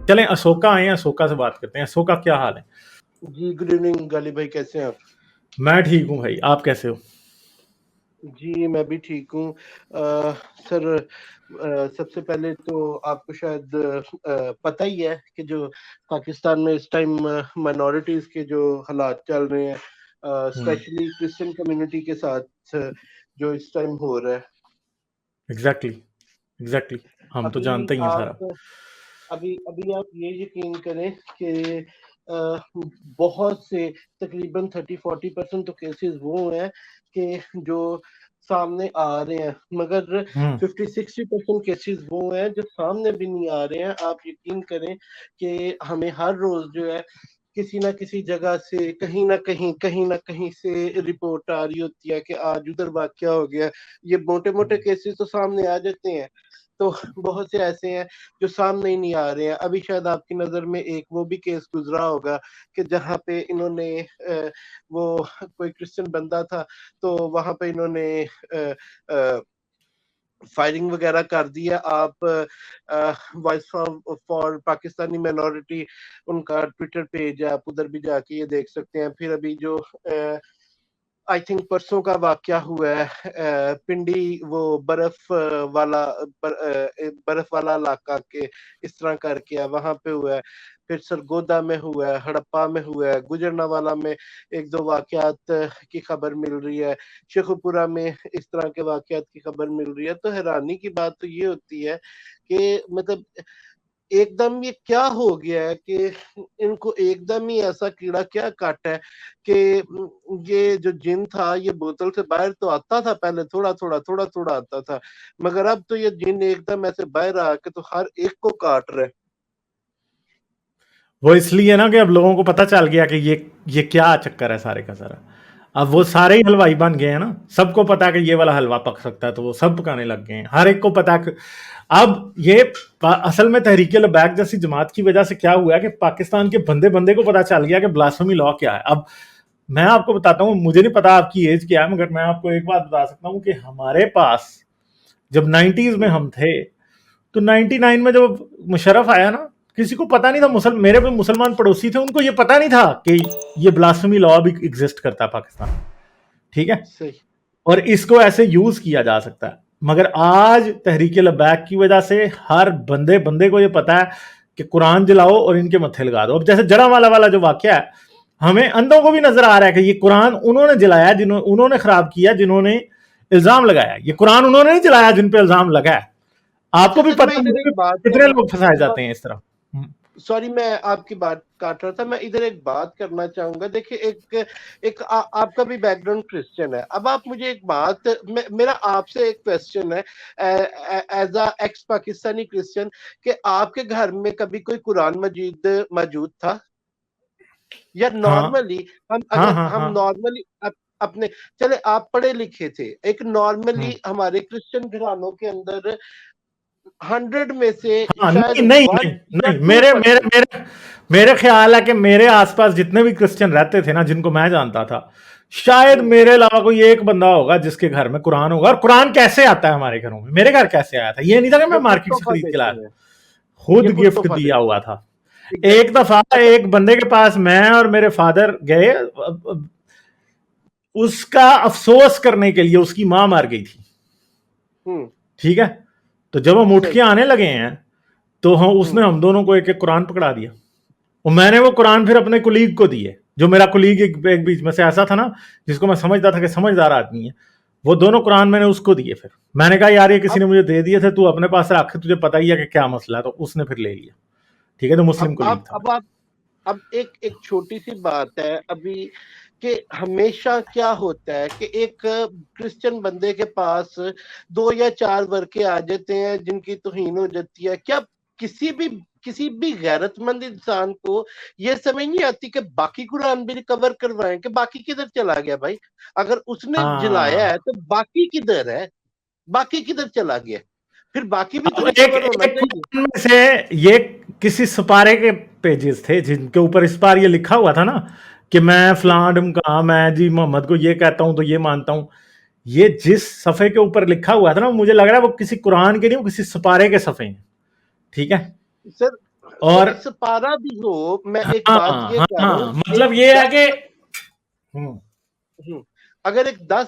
चलें अशोका आए, अशोका से बात करते हैं। अशोका क्या हाल है? जी गुड इवनिंग गालिब भाई, कैसे हैं आप? मैं ठीक हूँ भाई, आप कैसे हो? जी मैं भी ठीक हूँ। सर, सबसे पहले तो आपको शायद पता ही है कि जो पाकिस्तान में इस टाइम माइनॉरिटीज के जो हालात चल रहे हैं, स्पेशली क्रिश्चियन कम्युनिटी के साथ जो इस टाइम हो रहा है। एग्जैक्टली एग्जैक्टली, हम तो अभी जानते ही हैं सारा। आप अभी अभी आप ये यकीन करें कि बहुत से तकरीबन 30-40% तो केसेस वो हैं कि जो सामने आ रहे हैं, मगर हम्म 50-60% केसेस वो हैं जो सामने भी नहीं आ रहे हैं। आप यकीन करें कि हमें हर रोज जो है किसी ना किसी जगह से कहीं ना कहीं से रिपोर्ट आ रही होती है कि आज उधर वाकया हो गया। ये मोटे मोटे केसेस तो सामने आ जाते हैं, तो बहुत से ऐसे हैं जो सामने ही नहीं आ रहे हैं। अभी शायद आपकी नजर में एक वो भी केस गुजरा होगा कि जहाँ पे इन्होंने वो कोई क्रिश्चियन बंदा था, तो वहां पे इन्होंने फायरिंग वगैरह कर दी है। आप वॉइस फॉर पाकिस्तानी माइनॉरिटी, उनका ट्विटर पेज है, आप उधर भी जाके ये देख सकते हैं। फिर अभी जो आई थिंक परसों का वाकया हुआ है, पिंडी, वो बर्फ वाला इलाका के इस तरह करके है, वहां पे हुआ है। फिर सरगोदा में हुआ है, हड़प्पा में हुआ है, गुजरनावाला में एक दो वाकयात की खबर मिल रही है, शेखुपुरा में इस तरह के वाकयात की खबर मिल रही है। तो हैरानी की बात तो ये होती है कि मतलब एकदम ये क्या हो गया है कि इनको एकदम ही ऐसा कीड़ा क्या काटा है कि ये जो जिन था ये बोतल से बाहर तो आता था, पहले थोड़ा थोड़ा आता था, मगर अब तो ये जिन एकदम ऐसे बाहर आके तो हर एक को काट रहा है। वो इसलिए ना कि अब लोगों को पता चल गया कि ये क्या चक्कर है सारे का सारा। अब वो सारे ही हलवाई बन गए हैं ना, सबको पता है कि ये वाला हलवा पक सकता है, तो वो सब पकाने लग गए हैं, हर एक को पता है अब ये असल में तहरीके लबैक जैसी जमात की वजह से क्या हुआ है कि पाकिस्तान के बंदे बंदे को पता चल गया कि ब्लास्फेमी लॉ क्या है। अब मैं आपको बताता हूँ, मुझे नहीं पता आपकी एज क्या है, मगर मैं आपको एक बात बता सकता हूँ कि हमारे पास जब 90s में हम थे, तो 99 में जब मुशर्रफ आया ना, किसी को पता नहीं था। मेरे पे मुसलमान पड़ोसी थे, उनको ये पता नहीं था कि ये ब्लास्फेमी लॉ भी एग्जिस्ट करता है पाकिस्तान, ठीक है, सही। और इसको ऐसे यूज किया जा सकता है। मगर आज तहरीके लबैक की वजह से हर बंदे बंदे को ये पता है कि कुरान जलाओ और इनके मत्थे लगा दो। अब जैसे जड़ावाला वाला जो वाक्य है, हमें अंधों को भी नजर आ रहा है कि ये कुरान उन्होंने जलाया, उन्होंने खराब किया, जिन्होंने इल्जाम लगाया। ये कुरान उन्होंने नहीं जलाया जिन पे इल्जाम लगा है। आपको अच्छा भी सर, मैं पता, इधर मुझे एक भी बात कितने लोग फंसाए जाते हैं इस तरह। सॉरी, मैं आपकी बात काट रहा था, मैं इधर एक बात करना चाहूंगा। देखिए, एक आपका भी बैकग्राउंड क्रिश्चियन है। अब आप मुझे एक बात, मेरा आपसे एक क्वेश्चन है as a ex Pakistani Christian, कि आपके घर में कभी कोई कुरान मजीद मौजूद था? या हाँ नॉर्मली हम, हाँ अगर हाँ हम हाँ। नॉर्मली अपने, चले आप पढ़े लिखे थे, एक हम्म। नॉर्मली हमारे क्रिश्चियन घरानों के अंदर 100 में से हाँ, शायद नहीं नहीं नहीं 1 या नहीं, टू मेरे मेरे परसेंट मेरे मेरे ख्याल है कि मेरे आसपास जितने भी क्रिश्चियन रहते थे ना, जिनको मैं जानता था, शायद मेरे अलावा कोई एक बंदा होगा जिसके घर में कुरान होगा। और कुरान कैसे आता है हमारे घरों में, मेरे घर कैसे आया था, ये नहीं था कि मैं ये खुद मार्केट से तोहफा खरीद के देते लाया, हैं, ये खुद खुद गिफ्ट तोहफा दिया देते हुआ हैं। था। एक एग्जैक्टली। दफा अच्छा। एक बंदे के पास मैं और मेरे फादर गए, उसका अफसोस करने के लिए, उसकी मां मार गई थी, हम्म। ठीक है। तो जब हम उठ के सही। आने लगे हैं, तो उसने हम्म। हम दोनों को एक एक कुरान पकड़ा दिया। और मैंने वो कुरान फिर अपने कुलीग को दिए, जो मेरा कुलीग एक बीच में से ऐसा था ना, जिसको मैं समझता था कि समझदार आदमी है। वो दोनों कुरान मैंने उसको दिए। फिर मैंने कहा यार ये किसी अब ने मुझे दे दिए थे, तू अपने पास रख, तुझे पता ही है कि क्या मसला है। तो उसने फिर ले लिया, ठीक है, तो मुस्लिम अब कुलीग आप था अब मेरा। आप अब एक एक छोटी सी बात है अभी, कि हमेशा क्या होता है कि एक क्रिश्चियन बंदे के पास 2 या 4 वर्के आ जाते हैं जिनकी तौहीन हो जाती है। क्या किसी भी किसी भी गैरतमंद इंसान को ये समझ नहीं आती कि बाकी कुरान भी रिकवर करवाएं, कि बाकी किधर चला गया भाई? अगर उसने जलाया है हाँ, तो बाकी किधर है? बाकी किधर चला गया? फिर बाकी भी तो अब एक रिकवर होना एक चाहिए। कुरान में से, ये किसी सिपारे के पेजेस थे जिनके ऊपर इस बार ये लिखा हुआ था ना कि मैं फलां ढिमका, मैं जी मोहम्मद को ये कहता हूं तो ये मानता हूं। ये जिस सफ़े के ऊपर लिखा हुआ था ना, मुझे लग रहा है वो किसी कुरान के नहीं, वो किसी सिपारे के सफ़े हैं, ठीक है। सर, और कोई सपारा भी हो, मैं एक बात हाँ ये कह रहा हाँ, हूँ, मतलब एक ये है 10 कि अगर एक 10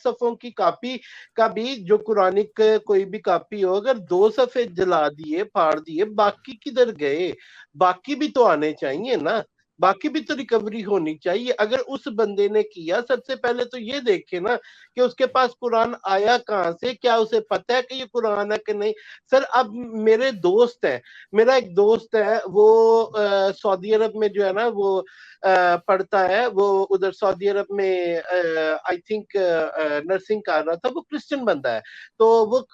सफ़ों की कॉपी का भी जो कुरानिक कोई भी कॉपी हो, अगर 2 सफ़े जला दिए, फाड़ दिए, बाकी किधर गए? बाकी भी तो आने चाहिए ना, बाकी भी तो रिकवरी होनी चाहिए। अगर उस बंदे ने किया, सबसे पहले तो ये देखे ना कि उसके पास कुरान आया कहाँ से, क्या उसे पता है कि ये कुरान है कि नहीं? सर, अब मेरे दोस्त हैं, मेरा एक दोस्त है, वो सऊदी अरब में जो है ना, वो पढ़ता है, वो उधर सऊदी अरब में आई थिंक नर्सिंग कर रहा था, वो क्रिश्चियन बंदा है। तो वो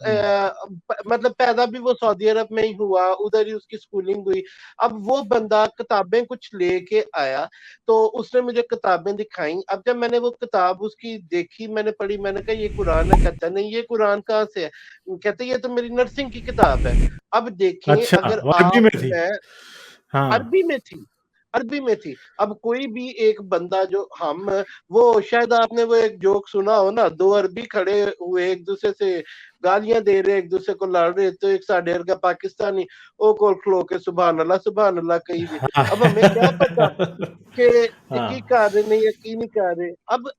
मतलब पैदा भी वो सऊदी अरब में ही हुआ, उधर ही उसकी स्कूलिंग हुई। अब वो बंदा किताबें कुछ लेके आया, तो उसने मुझे किताबें दिखाई। अब जब मैंने वो किताब उसकी देखी, मैंने पढ़ी, मैंने कहा ये कुरान है? कहता नहीं, ये कुरान कहाँ से है? कहते ये तो मेरी नर्सिंग की किताब है। अब देखें, अच्छा, अगर वो अरबी आप में थी। मैं हाँ अरबी में थी, अरबी में थी। अब कोई भी एक बंदा जो हम वो शायद आपने वो एक जोक सुना हो ना, 2 अरबी खड़े हुए एक दूसरे से गालियां दे रहे, एक दूसरे को लड़ रहे, तो एक साढ़े का पाकिस्तानी ओ कोल खलो के सुभान अल्लाह कही जी। हाँ अब हमें क्या पता कि की हाँ कर रहे नहीं या की नहीं कर रहे। अब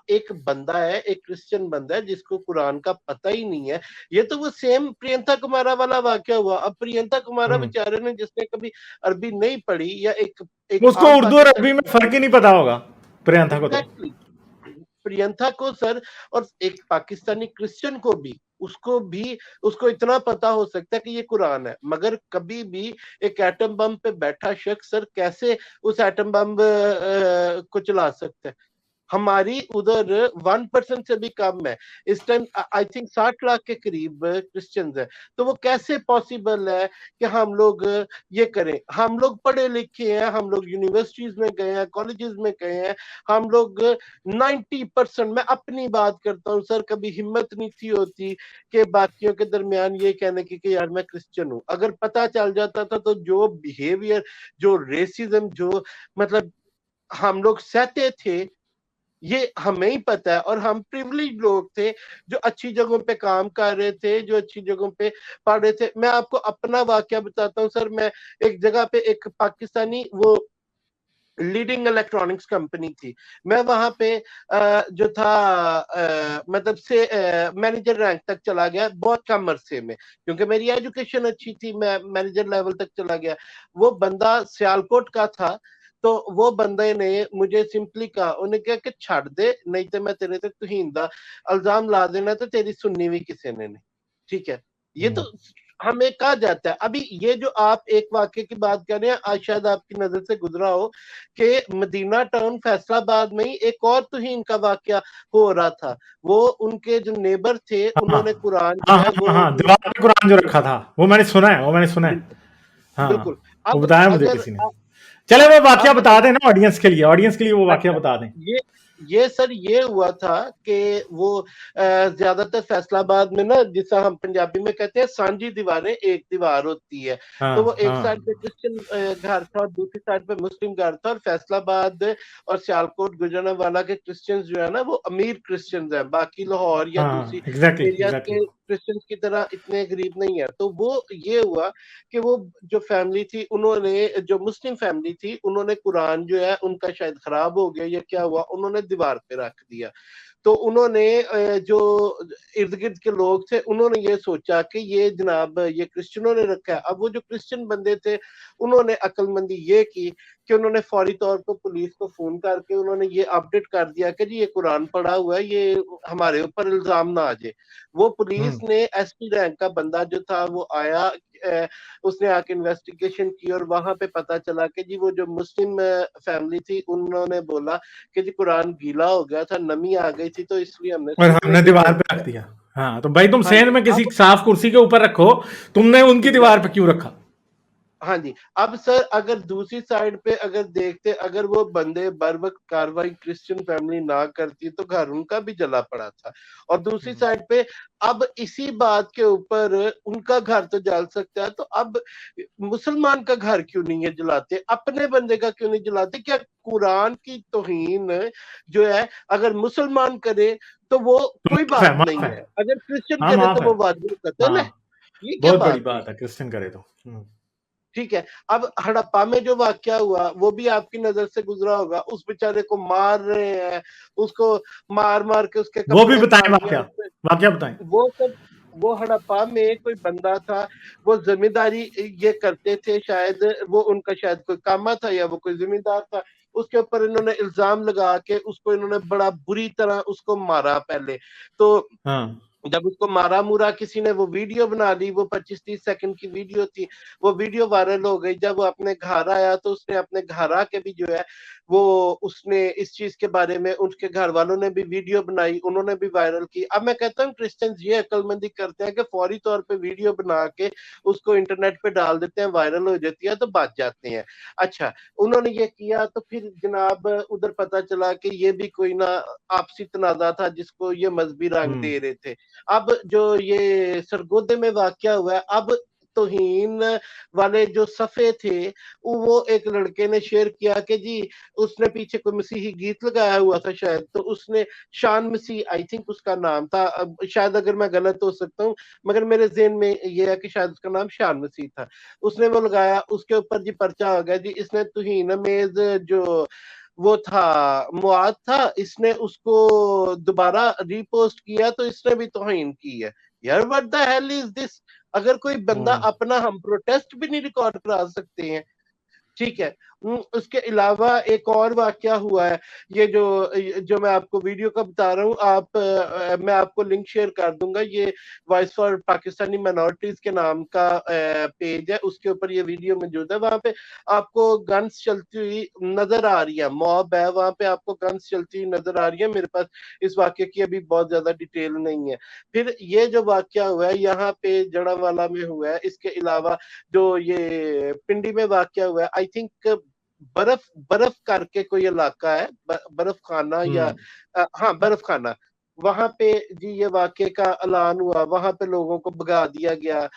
एक बंदा है, एक क्रिश्चियन बंदा है जिसको कुरान का पता ही नहीं है। ये तो वो सेम प्रियंका कुमारा वाला वाक्य हुआ। अब प्रियंका कुमारा हम्म। बेचारे ने, जिसने कभी अरबी नहीं पढ़ी, या एक एक उसको आम उर्दू और अरबी में पाकिस्तानी, फर्क ही नहीं पता होगा, प्रियंका को तो। एग्जैक्टली प्रियंका को सर, और एक पाकिस्तानी क्रिश्चियन को भी, उसको इतना पता हो सकता है कि ये कुरान है, मगर कभी भी एक एटम बम पे बैठा शख्स सर कैसे उस एटम बम को चला सकता है? हमारी उधर 1% से भी कम है इस टाइम। आई थिंक 60 लाख के करीब क्रिश्चियंस है। तो वो कैसे पॉसिबल है कि हम लोग ये करें? हम लोग पढ़े लिखे हैं, हम लोग यूनिवर्सिटीज में गए हैं, कॉलेजेस में गए हैं, हम लोग 90%, मैं अपनी बात करता हूँ सर, कभी हिम्मत नहीं थी होती कि बाकियों के दरमियान ये कहने की कि यार मैं क्रिश्चियन हूँ। अगर पता चल जाता था तो जो बिहेवियर, जो रेसिज्म, जो मतलब हम लोग सहते थे, ये हमें ही पता है। और हम प्रिविलेज लोग थे जो अच्छी जगहों पे काम कर रहे थे, जो अच्छी जगहों पे पढ़ रहे थे। मैं आपको अपना वाकया बताता हूँ सर। मैं एक जगह पे, एक पाकिस्तानी, वो लीडिंग इलेक्ट्रॉनिक्स कंपनी थी, मैं वहां पे जो था मतलब से मैनेजर रैंक तक चला गया, बहुत कम अरसे में, क्योंकि मेरी एजुकेशन अच्छी थी, मैं मैनेजर लेवल तक चला गया। वो बंदा सियालकोट का था। तो वो बंदे ने मुझे सिंपली कहा, उन्हें कहा कि छड़ दे, नहीं तो मैं तेरे ते तौहीन दा इल्जाम ला देना, तो तेरी सुननी भी किसी ने नहीं। ठीक है, ये तो हमें कहा जाता है। अभी ये जो आप एक वाक्य की बात कर रहे हैं, आज शायद आपकी नजर से गुजरा हो कि मदीना टाउन फैसलाबाद में ही एक और तौहीन का वाकया हो रहा था। वो उनके जो नेबर थे, हाँ उन्होंने कुरान हाँ जो है हाँ हाँ वो हाँ, दीवार पे कुरान जो रखा था, वो मैंने सुना है, वो मैंने सुना है। बिल्कुल बिल्कुल। हाँ, वो अब बताया मुझे अगर किसी ने। चले वो वाकया अब बता दें ना ऑडियंस के लिए, ऑडियंस के लिए वो वाकया अच्छा, बता दें। ये ये सर ये हुआ था कि वो ज्यादातर फैसलाबाद में ना, जिसे हम पंजाबी में कहते हैं सांझी दीवारें, एक दीवार होती है। तो वो हाँ एक साइड हाँ पे क्रिश्चियन घर था और दूसरी साइड पे मुस्लिम घर था। और फैसलाबाद और सियालकोट गुजरांवाला के क्रिश्चियंस जो है ना, वो अमीर क्रिश्चियंस हैं, बाकी लाहौर या दूसरी हाँ, एग्जैक्टली एरिया एग्जैक्टली। के क्रिश्चियंस की तरह इतने गरीब नहीं है। तो वो ये हुआ कि वो जो फैमिली थी, उन्होंने, जो मुस्लिम फैमिली थी, उन्होंने कुरान जो है उनका शायद खराब हो गया या क्या हुआ, उन्होंने दीवार पे रख दिया। तो उन्होंने जो इर्द गिर्द के लोग थे, उन्होंने ये सोचा कि ये जनाब ये क्रिश्चियनों ने रखा है। अब वो जो क्रिश्चियन बंदे थे, उन्होंने अक्लमंदी ये की कि उन्होंने फौरी तौर पर पुलिस को फोन करके उन्होंने ये अपडेट कर दिया कि जी ये कुरान पढ़ा हुआ है, ये हमारे ऊपर इल्जाम ना आ जाए। वो पुलिस हम्म। ने, एसपी रैंक का बंदा जो था वो आया, उसने आके इन्वेस्टिगेशन की, और वहां पे पता चला कि जी वो जो मुस्लिम फैमिली थी, उन्होंने बोला कि जी कुरान गीला हो गया था, नमी आ गई थी, तो इसलिए हमने और सूखने हमने के लिए दीवार रख पे रख दिया। दिया। हाँ, तो भाई तुम हाँ सेंध जी। में किसी अब साफ कुर्सी के ऊपर रखो, तुमने उनकी दीवार पे एग्जैक्टली, क्यों रखा? हाँ जी। अब सर अगर दूसरी साइड पे अगर देखते, अगर वो बंदे बर वक्त कार्रवाई क्रिश्चियन फैमिली ना करती, तो घर उनका भी जला पड़ा था। और दूसरी साइड पे अब इसी बात के ऊपर उनका घर तो जल सकता है, तो अब मुसलमान का घर क्यों नहीं है जलाते, अपने बंदे का क्यों नहीं जलाते? क्या कुरान की तौहीन जो है अगर मुसलमान करे तो वो तो कोई माफ है, बात माफ नहीं है। है, अगर क्रिश्चियन हाँ करे माफ तो है। वो वाजिब कत्ल है? हाँ, ये क्या बहुत बड़ी बात हुई? बात है क्रिश्चियन करे तो। ठीक है। अब हड़प्पा में जो वाकया हुआ वो भी आपकी नजर से गुजरा होगा, उस बेचारे को मार रहे हैं, उसको मार मार के उसके वो भी कपड़े बताएं, फाड़ दिया, वाकया वाकया बताएं। वो सब। वो हड़प्पा में कोई बंदा था, वो जमींदारी ये करते थे, शायद वो उनका शायद कोई कामा था या वो कोई जमींदार था। उसके ऊपर इन्होंने इल्जाम लगा के उसको इन्होंने बड़ा बुरी तरह उसको मारा पहले तो। हाँ। जब उसको मारा मुरा किसी ने वो वीडियो बना ली, वो 25-30 सेकंड की वीडियो थी, वो वीडियो वायरल हो गई। जब वो अपने घर आया तो उसने अपने घर आके भी जो है वो उसने इस चीज के बारे में, उसके घर वालों ने भी वीडियो बनाई, उन्होंने भी वायरल की। अब मैं कहता हूँ क्रिश्चियंस ये अक्लमंदी करते हैं कि फौरी तौर पे वीडियो बना के उसको इंटरनेट पे डाल देते हैं, वायरल हो जाती है तो बच जाते हैं। अच्छा, उन्होंने ये किया तो फिर जनाब उधर पता चला कि ये भी कोई ना आपसी तनाजा था जिसको ये मजहबी रंग दे रहे थे। अब जो ये सरगोदे में वाकया हुआ है, अब तौहीन वाले जो सफ़े थे, वो एक लड़के ने शेयर किया कि जी उसने पीछे कोई मसीही गीत लगाया हुआ था शायद, तो उसने शान मसीह आई थिंक उसका नाम था, अब शायद अगर मैं गलत हो सकता हूँ, मगर मेरे ज़हन में ये है कि शायद उसका नाम शान मसीह था। उसने वो लगाया, उसके ऊपर जी पर्चा हो गया जी, इसने तौहीन अमेज़ जो वो था मुआद था, इसने उसको दोबारा रीपोस्ट किया तो इसने भी तौहीन की है। यार what the hell is this? अगर कोई बंदा अपना हम प्रोटेस्ट भी नहीं रिकॉर्ड करा सकते हैं, ठीक है। उसके अलावा एक और वाकया हुआ है, ये जो जो मैं आपको वीडियो का बता रहा हूँ, आप मैं आपको लिंक शेयर कर दूंगा। ये वॉइस फॉर पाकिस्तानी माइनॉरिटीज के नाम का पेज है, उसके ऊपर ये वीडियो मौजूद है। वहां पे आपको गन्स चलती हुई नजर आ रही है, मॉब है वहां पे, आपको गन्स चलती हुई नजर आ रही है। मेरे पास इस वाक्य की अभी बहुत ज्यादा डिटेल नहीं है। फिर ये जो वाकया हुआ है यहाँ पे जड़ावाला में हुआ है, इसके अलावा जो ये पिंडी में वाकया हुआ है, आई थिंक बर्फ बर्फ करके कोई इलाका है, बर्फ खाना या हाँ बर्फ खाना, वहां पे जी ये वाक्य का ऐलान हुआ, वहां पे लोगों को भगा दिया गया।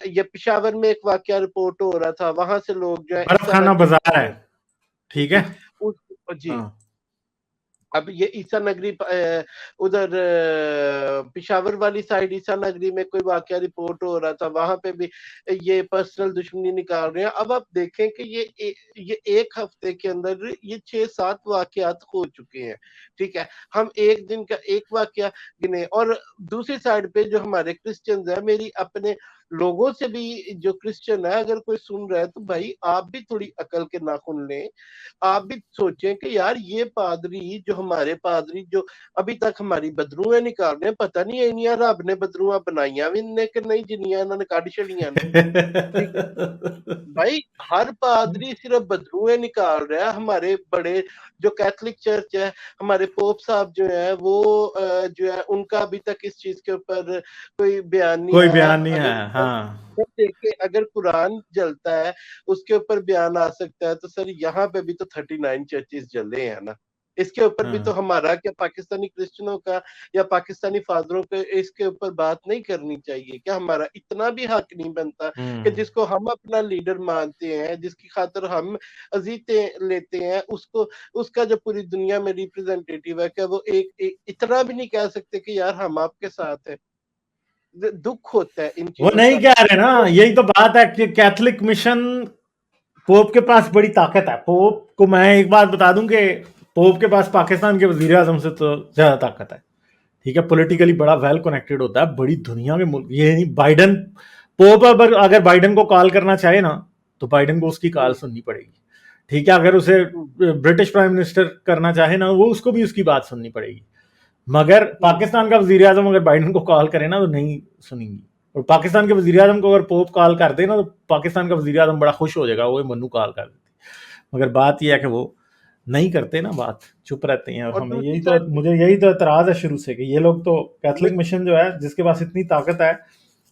ये पेशावर में एक वाक्य रिपोर्ट हो रहा था, वहां से लोग जो है बर्फ ईसा खाना नगरी बाजार है, ठीक है। उस जी। हाँ। अब ये ईसा नगरी उधर पिशावर वाली साइड ईसा नगरी में कोई वाकया रिपोर्ट हो रहा था, वहां पे भी ये पर्सनल दुश्मनी निकाल रहे हैं। अब आप देखें कि ये एक हफ्ते के अंदर ये 6-7 वाकयात हो चुके हैं, ठीक है। हम एक दिन का एक वाकया गिने, और दूसरी साइड पे जो हमारे क्रिश्चियंस है, मेरी अपने लोगों से भी जो क्रिश्चियन है, अगर कोई सुन रहा है तो भाई आप भी थोड़ी अकल के नाखून लें। आप भी सोचें कि यार ये पादरी जो हमारे पादरी जो अभी तक हमारी बदरूएं निकाल रहे हैं, पता नहीं इनिया रब ने बदरूआं बनाइया भी इन्ने कि नहीं जिन्नियां इन्होंने कढ़ छड़ियां ने, ठीक है। भाई हर पादरी सिर्फ बदरूएं निकाल रहा है। हमारे बड़े जो कैथोलिक चर्च है, हमारे पोप साहब जो है वो जो है उनका अभी तक इस चीज के ऊपर कोई बयान नहीं कोई आया। बयान नहीं अगर आया। हाँ। सर देखिए, अगर कुरान जलता है उसके ऊपर बयान आ सकता है, तो सर यहाँ पे भी तो 39 चर्चेस जले हैं ना, इसके ऊपर भी तो हाँ। हमारा क्या पाकिस्तानी क्रिश्चियनों का या पाकिस्तानी फादरों को इसके ऊपर बात नहीं करनी चाहिए क्या? हमारा इतना भी हक नहीं बनता कि जिसको हम अपना लीडर मानते हैं, जिसकी खातिर हम अजीतें लेते हैं, उसको उसका जो पूरी दुनिया में रिप्रेजेंटेटिव है, क्या वो एक इतना भी नहीं कह सकते कि यार हम आपके साथ हैं? दुख होता है इन वो चीजों नहीं का। कह रहे ना, तो यही तो बात है कि कैथोलिक मिशन, पोप के पास बड़ी ताकत है। पोप को मैं एक बात बता दूं कि पोप के पास पाकिस्तान के वजीर आजम से तो ज्यादा ताकत है, ठीक है। पॉलिटिकली बड़ा वेल कनेक्टेड होता है, बड़ी दुनिया के मुल्क, ये नहीं बाइडन, पोप अगर बाइडन को कॉल करना चाहे ना तो बाइडन को उसकी कॉल सुननी पड़ेगी, ठीक है। अगर उसे ब्रिटिश प्राइम मिनिस्टर करना चाहे ना, वो उसको भी उसकी बात सुननी पड़ेगी। मगर पाकिस्तान का वजीर आजम अगर बाइडन को कॉल करे ना तो नहीं सुनेंगी। और पाकिस्तान के वजीर आजम को अगर पोप कॉल कर दे ना तो पाकिस्तान का वजीर आजम बड़ा खुश हो जाएगा, वो मन्नू कॉल कर देती। मगर बात यह है कि वो नहीं करते ना बात, चुप रहते हैं। और और हमें दूसरी यही तो, साइड मुझे यही तो एतराज है शुरू से कि ये लोग तो, कैथोलिक मैं मिशन जो है जिसके पास इतनी ताकत है,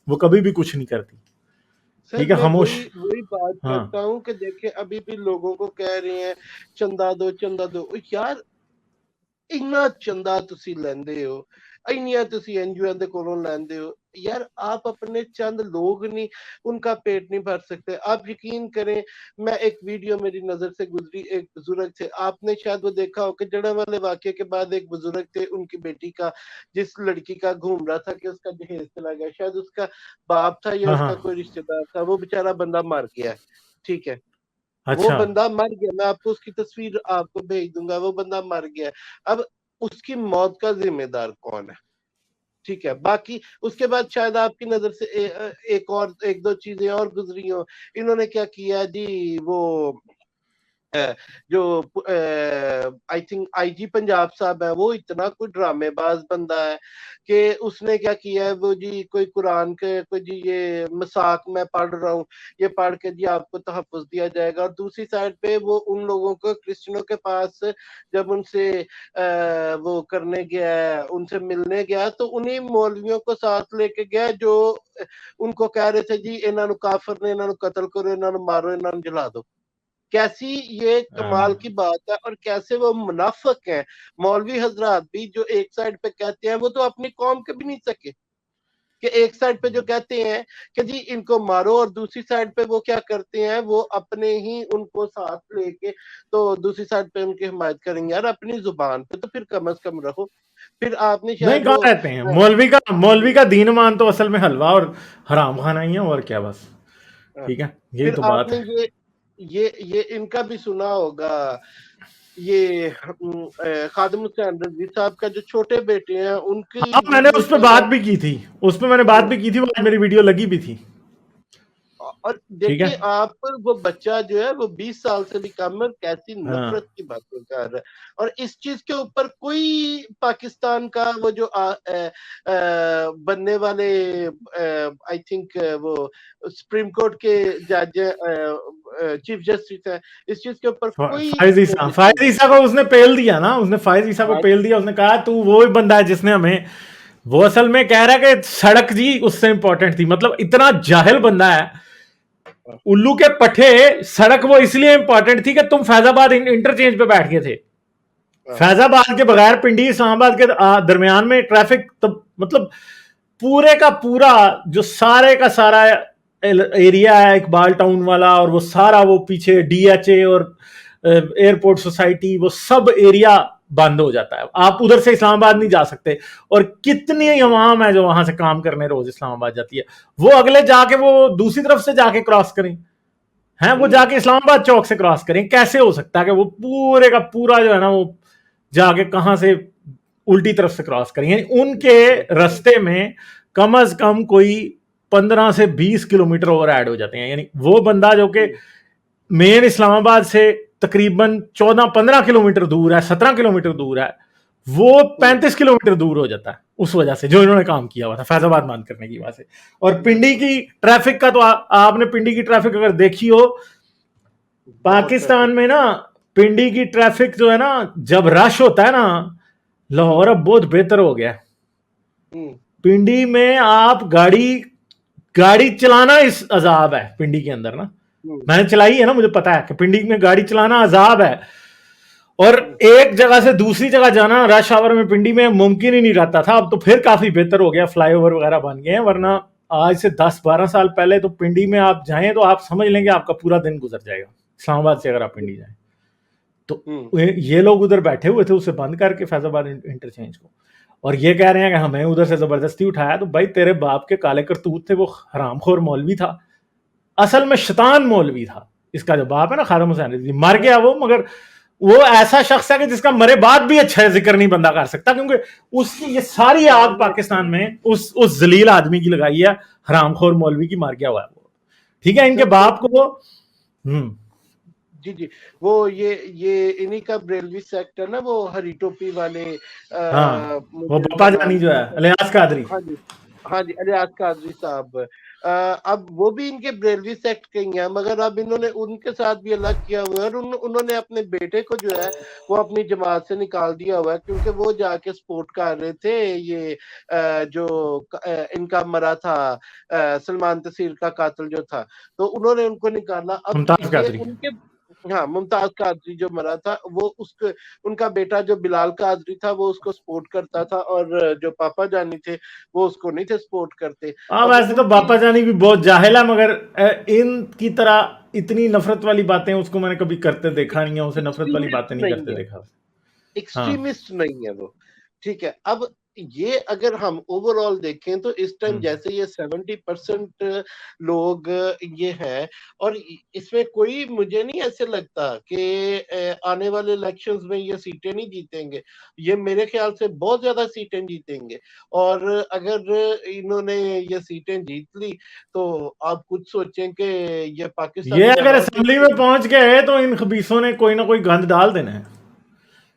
वो कभी भी कुछ नहीं करती, सर ठीक है, मैं खामोश। वही वही बात हाँ। करता हूँ कि देखिए अभी भी लोगों को कह रहे हैं चंदा दो चंदा दो। ओ यार ਇੰਨਾ ਚੰਦਾ ਤੁਸੀਂ ਲੈਂਦੇ ਹੋ, ਇੰਨੀਆਂ ਤੁਸੀਂ एनजीओ ਦੇ ਕੋਲੋਂ ਲੈਂਦੇ हो यार, आप अपने चंद लोग नहीं उनका पेट नहीं भर सकते। आप यकीन करें, मैं एक वीडियो मेरी नजर से गुजरी, एक बुजुर्ग थे, आपने शायद वो देखा हो कि जड़ा वाले वाक्य के बाद एक बुजुर्ग थे, उनकी बेटी का जिस लड़की का घूम रहा था कि उसका दहेज चला गया, शायद उसका बाप था या हाँ। हाँ। उसका कोई रिश्तेदार था, वो बेचारा बंदा मर गया। ठीक है, वो अच्छा। बंदा मर गया, मैं आपको उसकी तस्वीर आपको भेज दूंगा, वो बंदा मर गया। अब उसकी मौत का जिम्मेदार कौन है? ठीक है, बाकी उसके बाद शायद आपकी नजर से एक दो चीजें और गुजरी हो। इन्होंने क्या किया जी, वो जो आई थिंक आईजी पंजाब साहब है, वो इतना कोई ड्रामेबाज बंदा है कि उसने क्या किया है, वो जी कोई कुरान के कोई जी ये मसाक मैं पढ़ रहा हूँ, ये पढ़ के जी आपको तहफ़्फ़ुज़ दिया जाएगा। और दूसरी साइड पे वो उन लोगों को, क्रिश्चियनों के पास जब उनसे वो करने गया है, उनसे मिलने गया, तो उन्हीं मौलवियों को साथ लेके गया जो उनको कह रहे थे जी इन्होंने काफिर ने, इन्होंने कत्ल करो, इन्होंने मारो, इन्होंने जला दो। कैसी ये कमाल की बात है, और कैसे वो मुनाफिक हैं मौलवी हजरात भी, जो एक साइड पे कहते हैं वो तो अपनी कौम के भी नहीं सके, कि एक साइड पे जो कहते हैं कि जी इनको मारो, और दूसरी साइड पे वो क्या करते हैं, वो अपने ही उनको साथ लेके तो दूसरी साइड पे उनकी हिमायत करेंगे। यार अपनी जुबान पे तो फिर कम से कम रहो। फिर आपने नहीं, शायद कहाँ वो रहते हैं मौलवी का दीन मान तो असल में हलवा और हराम खाना ही है, और क्या बस। ठीक है, यही फिर तो बात आपने है। ये इनका भी सुना होगा, ये खादिम हुसैन रजवी साहब का जो छोटे बेटे हैं, हाँ, उनकी मैंने वीडियो उस पर चल बात भी की थी। उस पर मैंने बात भी की थी, वो आज मेरी वीडियो लगी भी थी। और ठीक है। देखिए आप, वो बच्चा जो है वो 20 साल से भी कम है, कैसी हाँ। नफरत की बातें कर रहा है। और इस चीज के ऊपर कोई पाकिस्तान का वो जो बनने वाले आई थिंक वो सुप्रीम कोर्ट के जज, चीफ जस्टिस है, इस चीज के ऊपर कोई फायद ईसा को उसने पेल दिया ना, उसने फायद ईसा को हाँ पेल दिया। उसने कहा तू वो ही बंदा है जिसने हमें, वो असल में कह रहा है कि सड़क जी उससे इंपॉर्टेंट थी। मतलब इतना जाहिल बंदा है, उल्लू के पट्टे। सड़क वो इसलिए इंपॉर्टेंट थी कि तुम फैजाबाद इंटरचेंज पे बैठ गए थे। हाँ फैजाबाद के बगैर पिंडी इस्लामाबाद के दरमियान में ट्रैफिक, तब मतलब पूरे का पूरा जो सारे का सारा एरिया है इकबाल टाउन वाला, और वो सारा वो पीछे डीएचए और एयरपोर्ट सोसाइटी, वो सब एरिया बंद हो जाता है। आप उधर से इस्लामाबाद नहीं जा सकते। और कितनी अवाम है जो वहां से काम करने रोज इस्लामाबाद जाती है, वो अगले जाके वो दूसरी तरफ से जाके क्रॉस करें, हैं वो जाके इस्लामाबाद चौक से क्रॉस करें। कैसे हो सकता है कि वो पूरे का पूरा जो है ना, वो जाके कहां से उल्टी तरफ से क्रॉस करें। यानी उनके रास्ते में कम से कम कोई 15 से 20 किलोमीटर और ऐड हो जाते हैं। यानी वो बंदा जो कि मेन इस्लामाबाद से तकरीबन 14-15 किलोमीटर दूर है, 17 किलोमीटर दूर है, वो 35 किलोमीटर दूर हो जाता है उस वजह से, जो इन्होंने काम किया हुआ था फैजाबाद बंद करने की वजह से। और पिंडी की ट्रैफिक का तो आपने पिंडी की ट्रैफिक अगर देखी हो, बहुत पाकिस्तान ट्रैफिक। में ना, पिंडी की ट्रैफिक जो है ना, जब रश होता है ना, लाहौर अब बहुत बेहतर हो गया है। पिंडी में आप गाड़ी गाड़ी चलाना इस अजाब है पिंडी के अंदर ना। मैंने चलाई है ना, मुझे पता है कि पिंडी में गाड़ी चलाना अजाब है। और एक जगह से दूसरी जगह जाना रश आवर में पिंडी में मुमकिन ही नहीं रहता था। अब तो फिर काफी बेहतर हो गया, फ्लाईओवर वगैरह बन गए हैं, वरना आज से 10-12 साल पहले तो पिंडी में आप जाएं तो आप समझ लेंगे आपका पूरा दिन गुजर जाएगा, इस्लामाबाद से अगर आप पिंडी जाएं तो। ये लोग उधर बैठे हुए थे उसे बंद करके फैजाबाद इंटरचेंज को, और ये कह रहे हैं कि हमें उधर से जबरदस्ती उठाया। तो भाई तेरे बाप के काले करतूत थे, वो हरामखोर मौलवी था, असल में शैतान मौलवी था। इसका जो बाप है ना खादिम हुसैन रिजवी, मर गया वो, मगर वो ऐसा शख्स है कि जिसका मरे बाद भी अच्छा जिक्र नहीं बंदा कर सकता, क्योंकि उसकी ये सारी आग पाकिस्तान में उस जलील आदमी की लगाई है, हरामखोर मौलवी की। मार गया हुआ है वो। ठीक है, इनके बाप को जी जी, वो ये इन्हीं का ब्रेलवी सेक्ट है ना, वो हरी टोपी वाले। हाँ, वो मुझे उनका बापा जानी नाम जो है अलियास कादरी। हाँ जी, हाँ जी, अलियास कादरी साहब। अब वो भी इनके ब्रेलवी सेक्ट के ही हैं, मगर अब इन्होंने उनके साथ भी अलग किया हुआ है, और उन्होंने अपने बेटे को जो है वो अपनी जमात से निकाल दिया हुआ है, क्योंकि वो जाके सपोर्ट कर रहे थे ये जो इनका मरा था सलमान तसीर का कातिल जो था, तो उन्होंने उनको निकाला। अब मुमताज ये कादरी। उनके, हाँ, मुमताज कादरी जो मरा था, वो उसके उनका बेटा जो बिलाल कादरी था वो उसको सपोर्ट करता था, और जो पापा जानी थे वो उसको नहीं थे सपोर्ट करते। हाँ, अब वैसे तो उनकी बापा जानी भी बहुत जाहिल है, मगर इनकी तरह इतनी नफरत वाली बातें उसको मैंने कभी करते देखा नहीं है, उसे नफरत वाली एक्सट्रीमिस्ट बातें नहीं नहीं करते है, देखा। हाँ। एक्सट्रीमिस्ट नहीं है वो। ठीक है, अब ये अगर हम ओवरऑल देखें तो इस टाइम हम्म। जैसे ये 70% लोग ये है, और इसमें कोई मुझे नहीं ऐसे लगता कि आने वाले इलेक्शंस में ये सीटें नहीं जीतेंगे। ये मेरे ख्याल से बहुत ज्यादा सीटें जीतेंगे, और अगर इन्होंने ये सीटें जीत ली तो आप खुद सोचें कि ये ये पाकिस्तानी अगर माइनॉरिटी असेंबली में पहुंच गए तो इन खबीसों ने कोई ना कोई गंद डाल देना है।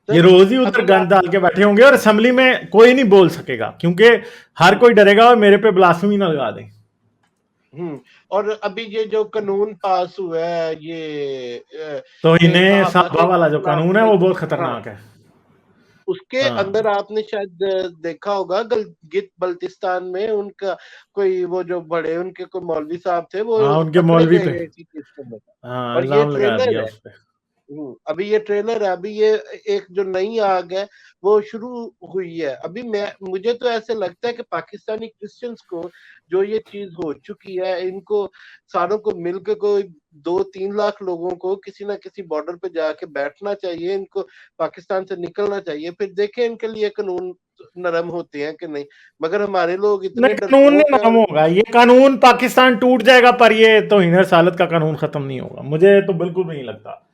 ये सर, रोज ही उधर अभी गंद डाल के बैठे होंगे और असेंबली में कोई नहीं बोल सकेगा, क्योंकि हर कोई डरेगा और मेरे पे ब्लास्फेमी ना लगा दे। और अभी ये जो कानून पास हुआ है ये तो कि इन्हें सहाबाजे साहबा के वाला जो खिलाफ कानून है में, वो बहुत हाँ, खतरनाक है। उसके अंदर हाँ आपने शायद देखा होगा गिलगित बल्तिस्तान में उनका कोई वो जो बड़े उनके कोई मौलवी साहब थे वो हाँ, उनके पकड़े मौलवी पे गए इसी केस के अंदर। हाँ और ये इल्जाम लगा ट्रेलर दिया है। उस पे। अभी ये ट्रेलर है, अभी ये एक जो नई आग है वो शुरू हुई है। अभी मुझे तो ऐसे लगता है कि पाकिस्तानी क्रिश्चियंस को जो ये चीज हो चुकी है, इनको सारों को मिलकर कोई 2-3 लाख लोगों को किसी ना किसी बॉर्डर पे जाके बैठना चाहिए, इनको पाकिस्तान से निकलना चाहिए, फिर देखें इनके लिए कानून नरम होते हैं कि नहीं। मगर हमारे लोग इतने नहीं, कानून नहीं डरपोक हैं। नरम होगा। ये कानून पाकिस्तान टूट जाएगा पर ये तो हिनर सालत का कानून खत्म नहीं होगा, मुझे तो बिल्कुल नहीं लगता।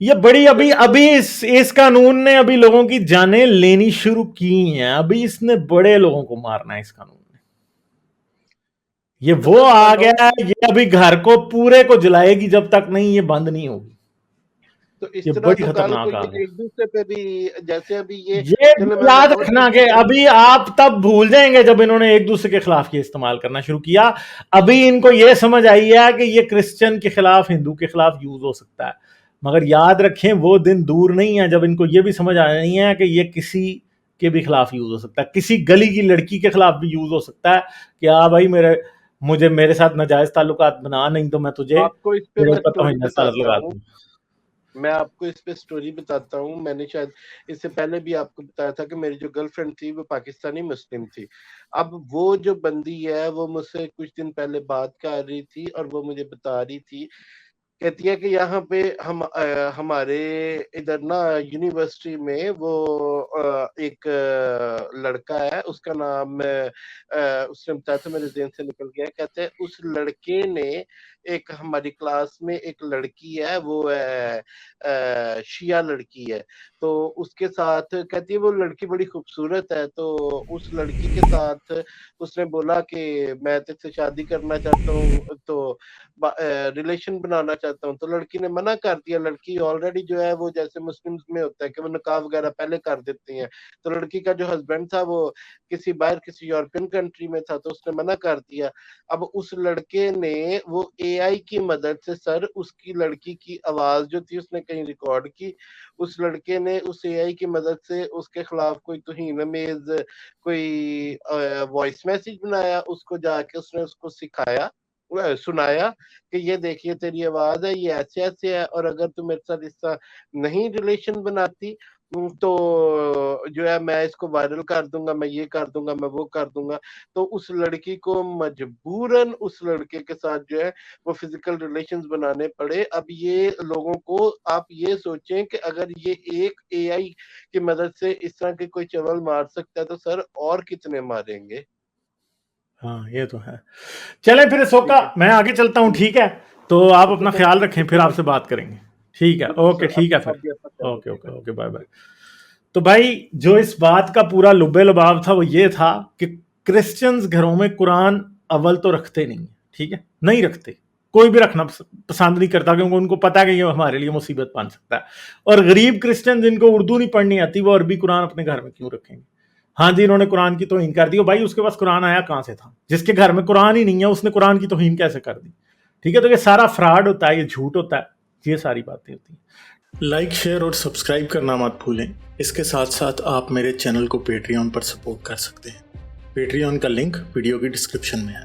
ये बड़ी अभी देखो, अभी इस कानून ने अभी लोगों की जानें लेनी शुरू की हैं। अभी इसने बड़े लोगों को मारना है इस कानून ने। ये वो मतलब आ गया है, माइनॉरिटी, ये अभी घर को पूरे को जलाएगी जब तक नहीं ये बंद नहीं होगी। तो इस ये तरह बड़ी तो कल को खतरनाक आ ये गया। एक दूसरे पे भी, जैसे अभी ये, ये चलो मैं याद बताऊं रखना कि तुमको क्या। अभी आप तब भूल जाएंगे जब इन्होंने एक दूसरे के खिलाफ ये इस्तेमाल करना शुरू किया। अभी इनको ये समझ आई है कि ये क्रिश्चियन के खिलाफ, हिंदू के खिलाफ यूज हो सकता है। मगर याद रखें वो दिन दूर नहीं है जब इनको ये भी समझ आ रही है कि ये किसी के भी खिलाफ यूज हो सकता है, किसी गली की लड़की के खिलाफ भी यूज हो सकता है कि हाँ भाई मेरे साथ नाजायज ताल्लुकात बना, नहीं तो मैं तुझे आपको इस पे तेरे मैं ऊपर स्टोरी तौहीन सल्लत बताता लगा हूँ। दूंगा। मैं आपको इस पे स्टोरी बताता हूँ। मैंने शायद इससे पहले भी आपको बताया था कि मेरी जो गर्लफ्रेंड थी वो पाकिस्तानी मुस्लिम थी। अब वो जो बंदी है वो मुझसे कुछ दिन पहले बात कर रही थी और वो मुझे बता रही थी, कहती है कि यहाँ पे हमारे इधर ना यूनिवर्सिटी में वो एक लड़का है, उसका नाम उसने बताया था, मेरे ज़हन से निकल गया। कहते हैं उस लड़के ने, एक हमारी क्लास में एक लड़की है, वो है शिया लड़की है, तो उसके साथ, कहती है वो लड़की बड़ी खूबसूरत है, तो उस लड़की के साथ उसने बोला कि मैं तेरे शादी करना चाहता हूँ, तो रिलेशन बनाना चाहता हूँ। तो लड़की ने मना कर दिया। लड़की ऑलरेडी जो है वो जैसे मुस्लिम्स में होता है कि वो निकाह वगैरह पहले कर देती हैं, तो लड़की का जो हस्बैंड था वो किसी बाहर किसी यूरोपियन कंट्री में था, तो उसने मना कर दिया। अब उस लड़के ने वो एआई की मदद से, सर, उसकी लड़की की आवाज जो थी उसने कहीं रिकॉर्ड की। उस लड़के ने उस एआई की मदद से उसके खिलाफ कोई तौहीन आमेज कोई वॉइस मैसेज बनाया, उसको जाके उसने उसको सिखाया, सुनाया कि ये देखिए तेरी आवाज है, ये ऐसे ऐसे है, और अगर तू मेरे साथ इसका नहीं रिलेशन बनाती तो जो है मैं इसको वायरल कर दूंगा, मैं ये कर दूंगा, मैं वो कर दूंगा। तो उस लड़की को मजबूरन उस लड़के के साथ जो है वो फिजिकल रिलेशंस बनाने पड़े। अब ये लोगों को, आप ये सोचें कि अगर ये एक एआई की मदद से इस तरह के कोई चवल मार सकता है तो सर और कितने मारेंगे। हाँ ये तो है। चलें फिर सोका, ठीक है। मैं आगे चलता हूँ, ठीक है? तो आप ओके अपना सर, ख्याल ठीक रखें, है फिर सर। आपसे बात करेंगे। ठीक है, बिल्कुल ओके, सर, ठीक है आप फिर। भी अपना ख्याल ओके ओके रखिएगा। Okay, bye bye. तो भाई जो इस बात का पूरा लुबे लुभाव था वो ये था कि क्रिश्चियंस घरों में कुरान अव्वल तो रखते नहीं है, ठीक है? नहीं रखते, कोई भी रखना पसंद नहीं करता, क्योंकि उनको पता है कि ये हमारे लिए मुसीबत बन सकता है। और गरीब क्रिश्चियन जिनको उर्दू नहीं पढ़नी आती वो अरबी कुरान अपने घर में क्यों रखेंगे? हाँ जी, इन्होंने कुरान की तौहीन कर दी। भाई उसके पास कुरान आया कहां से था? जिसके घर में कुरान ही नहीं है उसने कुरान की तौहीन कैसे कर दी? ठीक है, तो ये सारा फ्रॉड होता है, ये झूठ होता है, ये सारी बातें होती हैं। लाइक, शेयर और सब्सक्राइब करना मत भूलें। इसके साथ साथ आप मेरे चैनल को पेट्रियन पर सपोर्ट कर सकते हैं। पेट्रियन का लिंक वीडियो की डिस्क्रिप्शन में है।